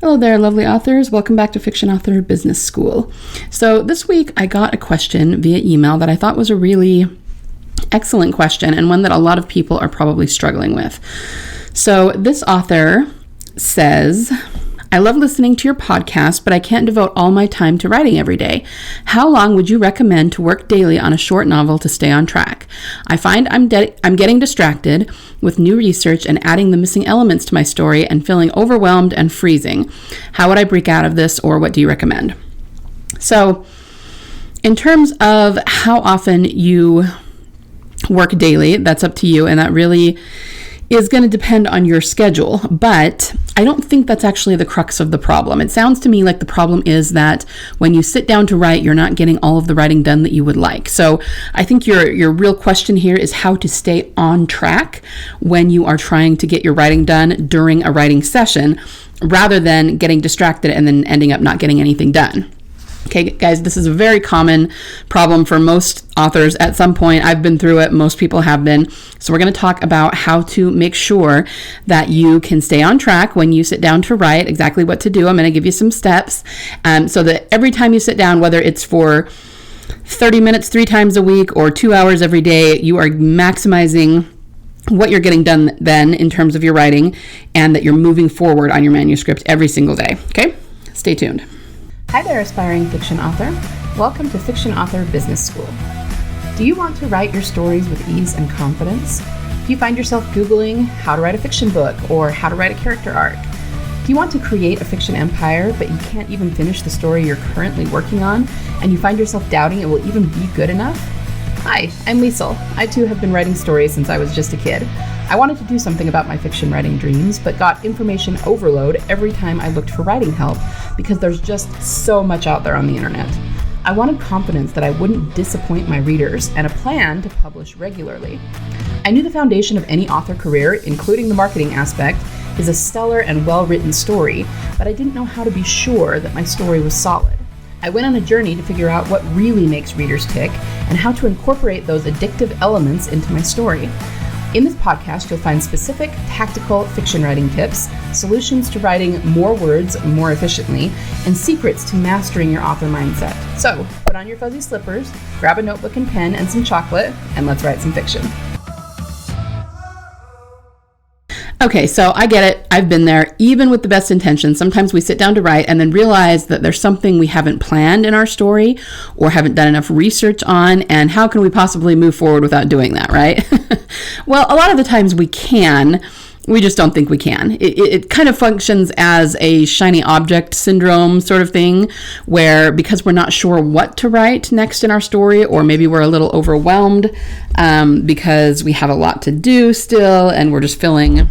Hello there, lovely authors. Welcome back to Fiction Author Business School. So this week I got a question via email that I thought was a really excellent question and one that a lot of people are probably struggling with. So this author says, I love listening to your podcast, but I can't devote all my time to writing every day. How long would you recommend to work daily on a short novel to stay on track? I find I'm getting distracted with new research and adding the missing elements to my story and feeling overwhelmed and freezing. How would I break out of this, or what do you recommend? So, in terms of how often you work daily, that's up to you, and that really is going to depend on your schedule, but I don't think that's actually the crux of the problem. It sounds to me like the problem is that when you sit down to write, you're not getting all of the writing done that you would like. So I think your real question here is how to stay on track when you are trying to get your writing done during a writing session, rather than getting distracted and then ending up not getting anything done. Okay, guys, this is a very common problem for most authors at some point. I've been through it. Most people have been. So we're going to talk about how to make sure that you can stay on track when you sit down to write, exactly what to do. I'm going to give you some steps so that every time you sit down, whether it's for 30 minutes 3 times a week or 2 hours every day, you are maximizing what you're getting done then in terms of your writing, and that you're moving forward on your manuscript every single day. Okay, stay tuned. Hi there, aspiring fiction author. Welcome to Fiction Author Business School. Do you want to write your stories with ease and confidence? Do you find yourself Googling how to write a fiction book or how to write a character arc? Do you want to create a fiction empire, but you can't even finish the story you're currently working on, and you find yourself doubting it will even be good enough? Hi, I'm Liesl. I too have been writing stories since I was just a kid. I wanted to do something about my fiction writing dreams, but got information overload every time I looked for writing help because there's just so much out there on the internet. I wanted confidence that I wouldn't disappoint my readers and a plan to publish regularly. I knew the foundation of any author career, including the marketing aspect, is a stellar and well-written story, but I didn't know how to be sure that my story was solid. I went on a journey to figure out what really makes readers tick and how to incorporate those addictive elements into my story. In this podcast, you'll find specific, tactical fiction writing tips, solutions to writing more words more efficiently, and secrets to mastering your author mindset. So, put on your fuzzy slippers, grab a notebook and pen and some chocolate, and let's write some fiction. Okay, so I get it. I've been there. Even with the best intentions, sometimes we sit down to write and then realize that there's something we haven't planned in our story or haven't done enough research on, and how can we possibly move forward without doing that, right? Well, a lot of the times we can. We just don't think we can. It kind of functions as a shiny object syndrome sort of thing, where because we're not sure what to write next in our story, or maybe we're a little overwhelmed because we have a lot to do still and we're just feeling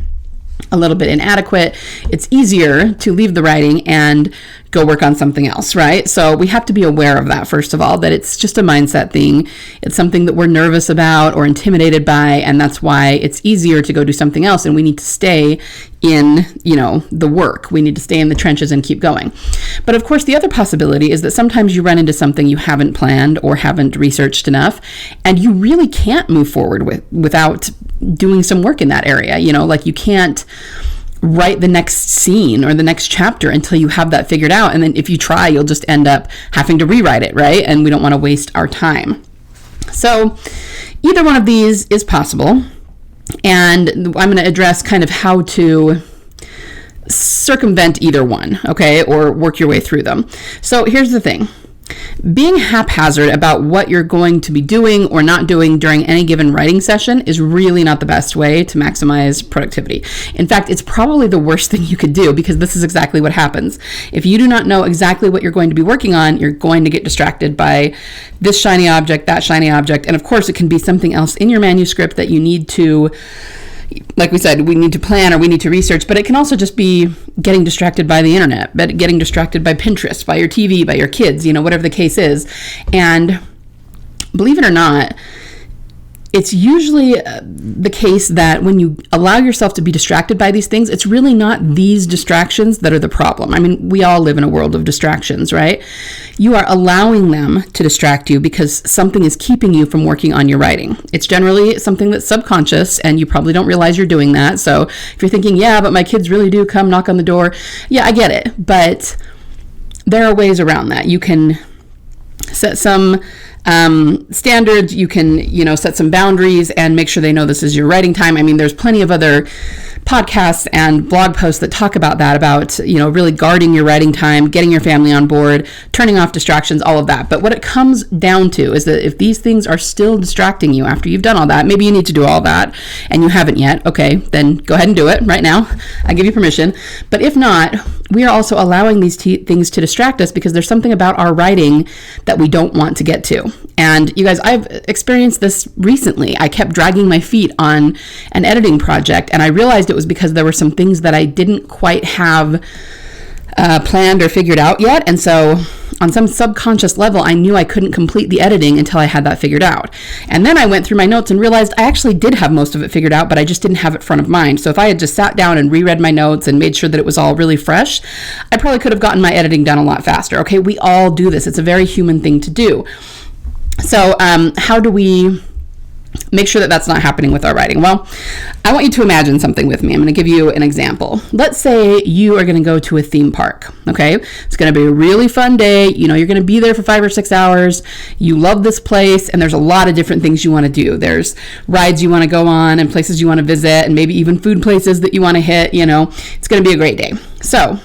a little bit inadequate, it's easier to leave the writing and go work on something else, right? So we have to be aware of that, first of all, that it's just a mindset thing. It's something that we're nervous about or intimidated by, and that's why it's easier to go do something else, and we need to stay in, the work. We need to stay in the trenches and keep going. But of course, the other possibility is that sometimes you run into something you haven't planned or haven't researched enough, and you really can't move forward without doing some work in that area. Like you can't write the next scene or the next chapter until you have that figured out. And then if you try, you'll just end up having to rewrite it, right? And we don't want to waste our time. So either one of these is possible. And I'm going to address kind of how to circumvent either one, okay? Or work your way through them. So here's the thing. Being haphazard about what you're going to be doing or not doing during any given writing session is really not the best way to maximize productivity. In fact, it's probably the worst thing you could do, because this is exactly what happens. If you do not know exactly what you're going to be working on, you're going to get distracted by this shiny object, that shiny object, and of course it can be something else in your manuscript that you need to, like we said, we need to plan or we need to research, but it can also just be getting distracted by the internet, but getting distracted by Pinterest, by your TV, by your kids, whatever the case is. And believe it or not, it's usually the case that when you allow yourself to be distracted by these things, it's really not these distractions that are the problem. I mean, we all live in a world of distractions, right? You are allowing them to distract you because something is keeping you from working on your writing. It's generally something that's subconscious, and you probably don't realize you're doing that. So if you're thinking, yeah, but my kids really do come knock on the door. Yeah, I get it. But there are ways around that. You can set some standards, you can, set some boundaries and make sure they know this is your writing time. I mean, there's plenty of other podcasts and blog posts that talk about that, about, really guarding your writing time, getting your family on board, turning off distractions, all of that. But what it comes down to is that if these things are still distracting you after you've done all that, maybe you need to do all that and you haven't yet, okay, then go ahead and do it right now. I give you permission. But if not, we are also allowing these things to distract us because there's something about our writing that we don't want to get to. And you guys, I've experienced this recently. I kept dragging my feet on an editing project, and I realized it was because there were some things that I didn't quite have planned or figured out yet. And so on some subconscious level, I knew I couldn't complete the editing until I had that figured out. And then I went through my notes and realized I actually did have most of it figured out, but I just didn't have it front of mind. So if I had just sat down and reread my notes and made sure that it was all really fresh, I probably could have gotten my editing done a lot faster. Okay, we all do this. It's a very human thing to do. So how do we make sure that that's not happening with our writing? Well, I want you to imagine something with me. I'm going to give you an example. Let's say you are going to go to a theme park, okay? It's going to be a really fun day. You're going to be there for 5 or 6 hours. You love this place, and there's a lot of different things you want to do. There's rides you want to go on and places you want to visit and maybe even food places that you want to hit. It's going to be a great day. So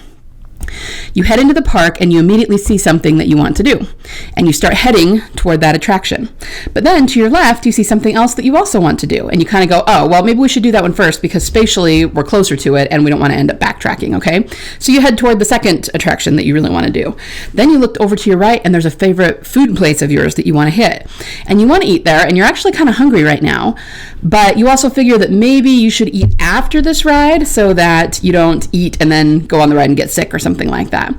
you head into the park and you immediately see something that you want to do, and you start heading toward that attraction. But then to your left, you see something else that you also want to do, and you kind of go, oh, well, maybe we should do that one first because spatially we're closer to it and we don't want to end up backtracking, okay? So you head toward the second attraction that you really want to do. Then you look over to your right and there's a favorite food place of yours that you want to hit, and you want to eat there, and you're actually kind of hungry right now, but you also figure that maybe you should eat after this ride so that you don't eat and then go on the ride and get sick or something like that.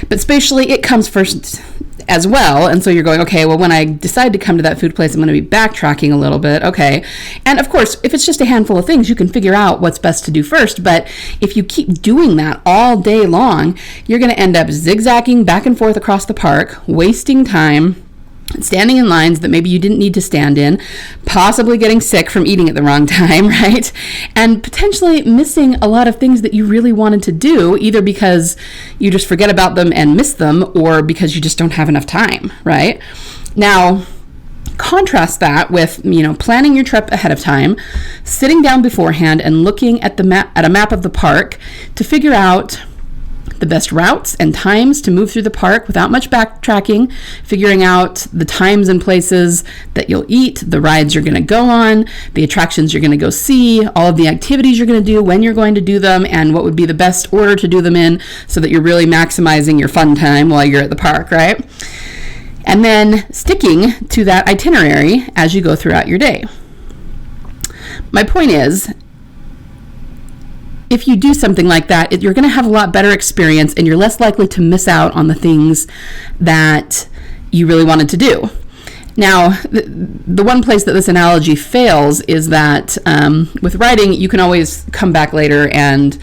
But spatially, it comes first as well. And so you're going, okay, well, when I decide to come to that food place, I'm going to be backtracking a little bit. Okay. And of course, if it's just a handful of things, you can figure out what's best to do first. But if you keep doing that all day long, you're going to end up zigzagging back and forth across the park, wasting time, standing in lines that maybe you didn't need to stand in, possibly getting sick from eating at the wrong time, right? And potentially missing a lot of things that you really wanted to do, either because you just forget about them and miss them, or because you just don't have enough time, right? Now, contrast that with, planning your trip ahead of time, sitting down beforehand and looking at a map of the park to figure out the best routes and times to move through the park without much backtracking, figuring out the times and places that you'll eat, the rides you're going to go on, the attractions you're going to go see, all of the activities you're going to do, when you're going to do them, and what would be the best order to do them in so that you're really maximizing your fun time while you're at the park, right? And then sticking to that itinerary as you go throughout your day. My point is, if you do something like that, you're going to have a lot better experience and you're less likely to miss out on the things that you really wanted to do. Now, the one place that this analogy fails is that with writing, you can always come back later and,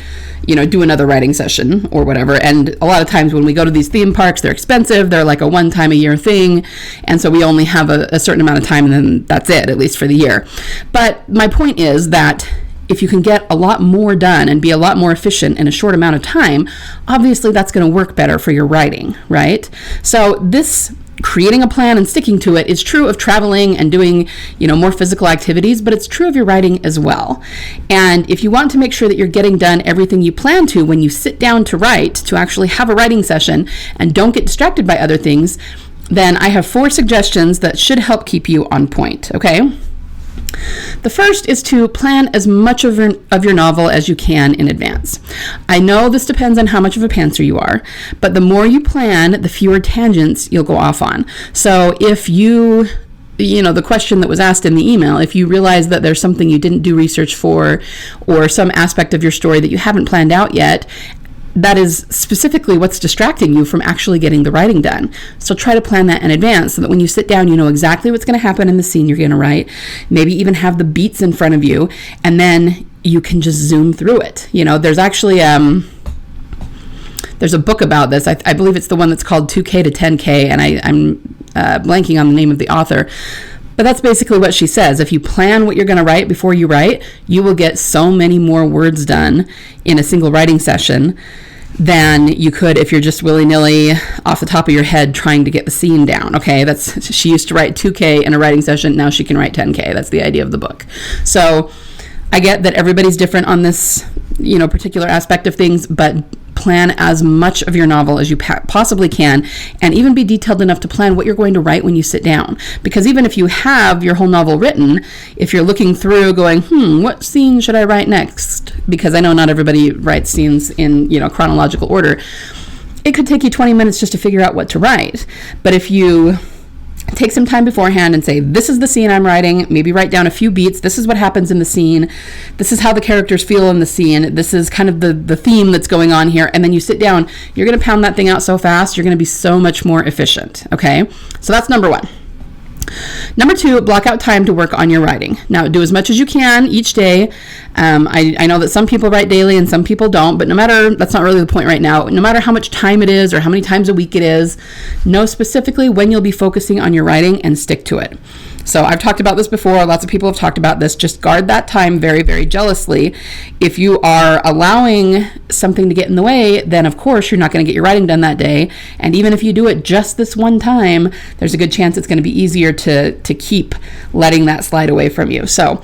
do another writing session or whatever. And a lot of times when we go to these theme parks, they're expensive. They're like a one-time-a-year thing. And so we only have a certain amount of time, and then that's it, at least for the year. But my point is that if you can get a lot more done and be a lot more efficient in a short amount of time, obviously that's going to work better for your writing, right? So this creating a plan and sticking to it is true of traveling and doing, more physical activities, but it's true of your writing as well. And if you want to make sure that you're getting done everything you plan to when you sit down to write, to actually have a writing session and don't get distracted by other things, then I have 4 suggestions that should help keep you on point, okay? The first is to plan as much of your novel as you can in advance. I know this depends on how much of a pantser you are, but the more you plan, the fewer tangents you'll go off on. So if the question that was asked in the email, if you realize that there's something you didn't do research for or some aspect of your story that you haven't planned out yet, that is specifically what's distracting you from actually getting the writing done. So try to plan that in advance so that when you sit down, you know exactly what's going to happen in the scene you're going to write. Maybe even have the beats in front of you, and then you can just zoom through it. You know, there's actually there's a book about this. I believe it's the one that's called 2K to 10K, and I'm blanking on the name of the author. But that's basically what she says. If you plan what you're going to write before you write, you will get so many more words done in a single writing session than you could if you're just willy-nilly off the top of your head trying to get the scene down. Okay, she used to write 2K in a writing session. Now she can write 10K. That's the idea of the book. So I get that everybody's different on this, particular aspect of things, but plan as much of your novel as you possibly can, and even be detailed enough to plan what you're going to write when you sit down. Because even if you have your whole novel written, if you're looking through going, what scene should I write next? Because I know not everybody writes scenes in, chronological order. It could take you 20 minutes just to figure out what to write. But if you take some time beforehand and say, this is the scene I'm writing, maybe write down a few beats, this is what happens in the scene, this is how the characters feel in the scene, this is kind of the theme that's going on here, and then you sit down, you're going to pound that thing out so fast, you're going to be so much more efficient, okay? So that's number one. Number two, block out time to work on your writing. Now, do as much as you can each day. I know that some people write daily and some people don't, but that's not really the point right now. No matter how much time it is or how many times a week it is, know specifically when you'll be focusing on your writing and stick to it. So I've talked about this before. Lots of people have talked about this. Just guard that time very, very jealously. If you are allowing something to get in the way, then of course you're not going to get your writing done that day. And even if you do it just this one time, there's a good chance it's going to be easier to keep letting that slide away from you. So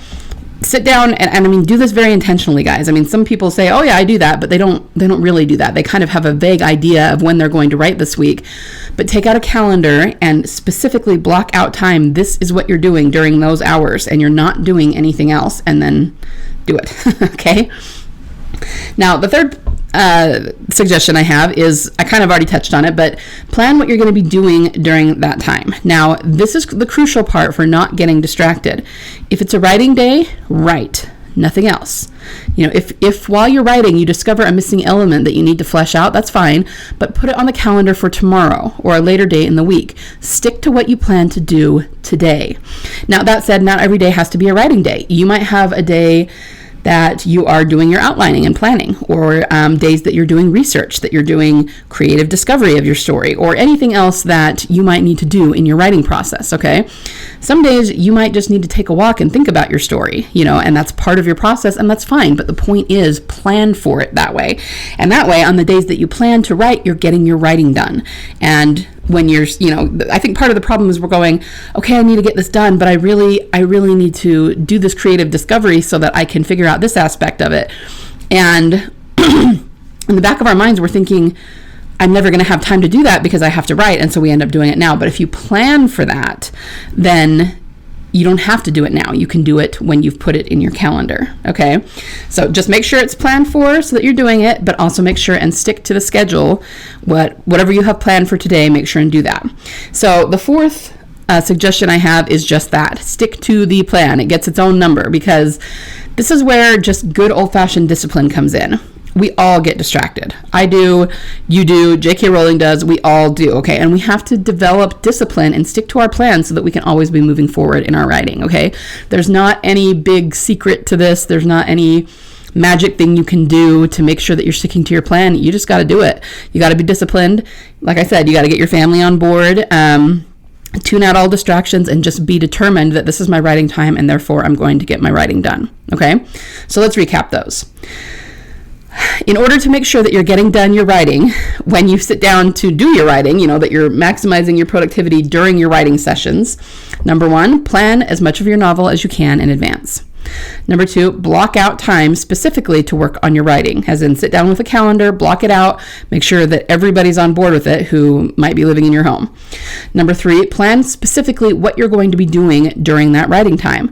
sit down and do this very intentionally, guys. Some people say, oh yeah, I do that, but they don't really do that. They kind of have a vague idea of when they're going to write this week. But take out a calendar and specifically block out time. This is what you're doing during those hours, and you're not doing anything else, and then do it. Okay? Now, the third suggestion I have is, I kind of already touched on it, but plan what you're going to be doing during that time. Now, this is the crucial part for not getting distracted. If it's a writing day, write. Nothing else. If while you're writing you discover a missing element that you need to flesh out, that's fine, but put it on the calendar for tomorrow or a later day in the week. Stick to what you plan to do today. Now, that said, not every day has to be a writing day. You might have a day that you are doing your outlining and planning, or days that you're doing research, that you're doing creative discovery of your story, or anything else that you might need to do in your writing process, okay? Some days you might just need to take a walk and think about your story, and that's part of your process, and that's fine. But the point is, plan for it that way. And that way, on the days that you plan to write, you're getting your writing done. And when you're, I think part of the problem is we're going, okay, I need to get this done, but I really need to do this creative discovery so that I can figure out this aspect of it. And in the back of our minds, we're thinking, I'm never going to have time to do that because I have to write. And so we end up doing it now. But if you plan for that, then you don't have to do it now. You can do it when you've put it in your calendar, okay? So just make sure it's planned for so that you're doing it, but also make sure and stick to the schedule. Whatever you have planned for today, make sure and do that. So the fourth suggestion I have is just that. Stick to the plan. It gets its own number, because this is where just good old-fashioned discipline comes in. We all get distracted. I do, you do, J.K. Rowling does, we all do, okay? And we have to develop discipline and stick to our plan so that we can always be moving forward in our writing, okay? There's not any big secret to this. There's not any magic thing you can do to make sure that you're sticking to your plan. You just got to do it. You got to be disciplined. Like I said, you got to get your family on board, tune out all distractions, and just be determined that this is my writing time, and therefore I'm going to get my writing done, okay? So let's recap those. In order to make sure that you're getting done your writing when you sit down to do your writing, that you're maximizing your productivity during your writing sessions, number one, plan as much of your novel as you can in advance. Number two, block out time specifically to work on your writing, as in sit down with a calendar, block it out, make sure that everybody's on board with it who might be living in your home. Number three, plan specifically what you're going to be doing during that writing time.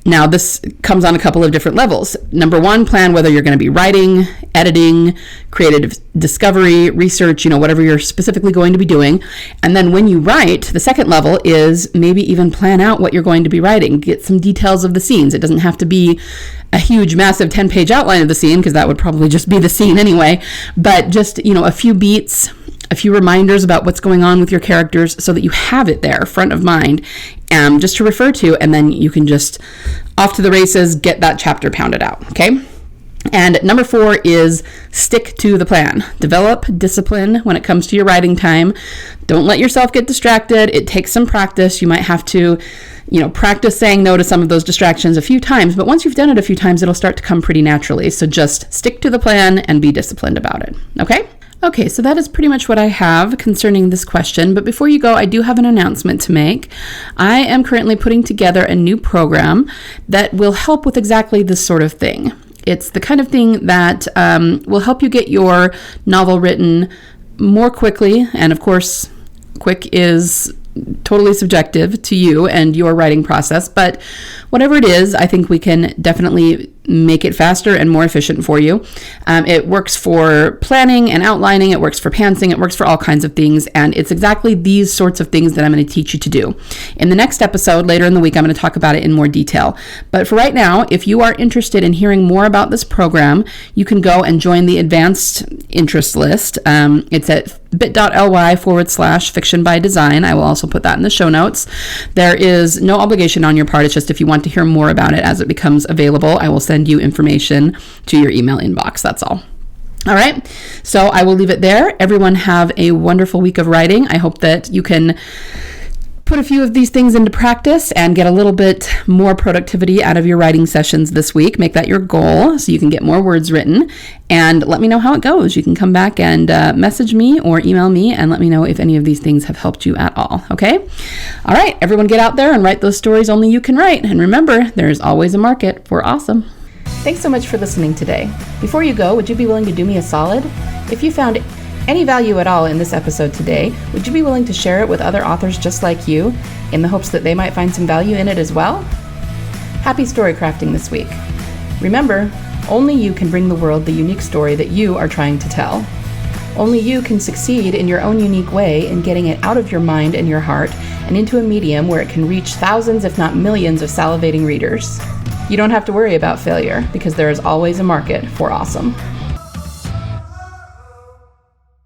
Now, this comes on a couple of different levels. Number one, plan whether you're going to be writing, editing, creative discovery, research, whatever you're specifically going to be doing. And then when you write, the second level is maybe even plan out what you're going to be writing. Get some details of the scenes. It doesn't have to be a huge, massive 10-page outline of the scene, because that would probably just be the scene anyway, but just, a few beats, a few reminders about what's going on with your characters so that you have it there, front of mind, just to refer to, and then you can just, off to the races, get that chapter pounded out, okay? And number 4 is stick to the plan. Develop discipline when it comes to your writing time. Don't let yourself get distracted. It takes some practice. You might have to, practice saying no to some of those distractions a few times, but once you've done it a few times, it'll start to come pretty naturally. So just stick to the plan and be disciplined about it, okay? Okay, so that is pretty much what I have concerning this question, but before you go, I do have an announcement to make. I am currently putting together a new program that will help with exactly this sort of thing. It's the kind of thing that will help you get your novel written more quickly, and of course, quick is totally subjective to you and your writing process, but whatever it is, I think we can definitely make it faster and more efficient for you. It works for planning and outlining, it works for pantsing, it works for all kinds of things, and it's exactly these sorts of things that I'm going to teach you to do. In the next episode, later in the week, I'm going to talk about it in more detail. But for right now, if you are interested in hearing more about this program, you can go and join the advanced interest list. It's at bit.ly/fiction by design. I will also put that in the show notes. There is no obligation on your part. It's just if you want to hear more about it as it becomes available, I will send you information to your email inbox. That's all. All right. So I will leave it there. Everyone have a wonderful week of writing. I hope that you can put a few of these things into practice and get a little bit more productivity out of your writing sessions this week. Make that your goal so you can get more words written, and let me know how it goes. You can come back and message me or email me and let me know if any of these things have helped you at all. Okay? All right. Everyone get out there and write those stories only you can write. And remember, there's always a market for awesome. Thanks so much for listening today. Before you go, would you be willing to do me a solid? If you found any value at all in this episode today, would you be willing to share it with other authors just like you in the hopes that they might find some value in it as well? Happy story crafting this week. Remember, only you can bring the world the unique story that you are trying to tell. Only you can succeed in your own unique way in getting it out of your mind and your heart and into a medium where it can reach thousands, if not millions, of salivating readers. You don't have to worry about failure because there is always a market for awesome.